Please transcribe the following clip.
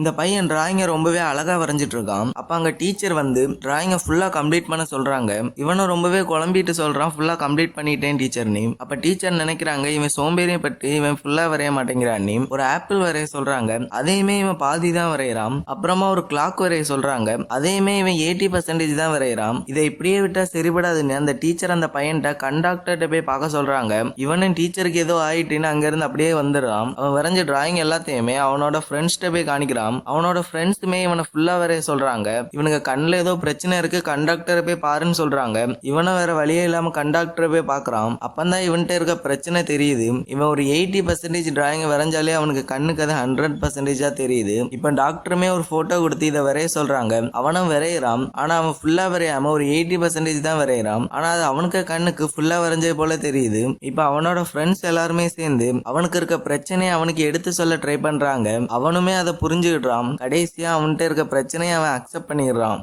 இந்த பையன் டிராயிங்கை ரொம்பவே அழகா வரைஞ்சிட்டு இருக்கான். அப்ப அங்க டீச்சர் வந்து டிராயிங்கை ஃபுல்லா கம்ப்ளீட் பண்ண சொல்றாங்க. இவனும் ரொம்பவே குழம்பிட்டு சொல்றான், ஃபுல்லா கம்ப்ளீட் பண்ணிட்டேன் டீச்சர்னு. அப்ப டீச்சர் நினைக்கிறாங்க இவன் சோம்பேறியை பட்டு இவன் ஃபுல்லா வரைய மாட்டேங்கிறான்னு. ஒரு ஆப்பிள் வரைய சொல்றாங்க, அதையுமே இவன் பாதி தான் வரையறான். அப்புறமா ஒரு கிளாக் வரைய சொல்றாங்க, அதையுமே இவன் 80% தான் வரையறான். இதை இப்படியே விட்டா சரிபடாதுன்னு அந்த டீச்சர் அந்த பையன்கிட்ட கண்டாக்டர்கிட்ட போய் பார்க்க சொல்றாங்க. இவனும் டீச்சருக்கு ஏதோ ஆயிட்டுன்னு அங்கிருந்து அப்படியே வந்துடுறான். அவன் வரைஞ்ச டிராயிங் எல்லாத்தையுமே அவனோட ஃப்ரெண்ட்ஸ்கிட்ட போய் காணிக்கிறான். அவனோட ஃப்ரெண்ட்ஸுமே இவனை ஃபுல்லா வரைய சொல்றாங்க. இவனுக்கு கண்ணுல ஏதோ பிரச்சனை இருக்கு, கண்டக்டரை போய் பாருன்னு சொல்றாங்க. இவனும் வேற வழியே இல்லாம கண்டக்டரை போய் பாக்குறான். அப்பந்தான் இவன்கிட்ட இருக்க பிரச்சனை தெரியுது. இவன் ஒரு 80% டிராயிங் வரைஞ்சாலே அவனுக்கு கண்ணுக்கு அது 100% தெரியுது. இப்ப டாக்டருமே ஒரு போட்டோ கொடுத்து இதை வரைய சொல்றாங்க. அவனும் வரையறான். ஆனா அவன் ஃபுல்லா வரையாம ஒரு 80% தான் வரையறான். ஆனா அது அவனுக்கு கண்ணுக்கு ஃபுல்லா வரைஞ்சது போல தெரியுது. இப்ப அவனோட ஃப்ரெண்ட்ஸ் எல்லாருமே சேர்ந்து அவனுக்கு இருக்க பிரச்சனையை அவனுக்கு எடுத்து சொல்ல ட்ரை பண்றாங்க. அவனுமே அதை புரிஞ்சுக்கிட்டான். கடைசியா அவன்கிட்ட இருக்க பிரச்சனையை அவன் அக்செப்ட் பண்ணிடுறான்.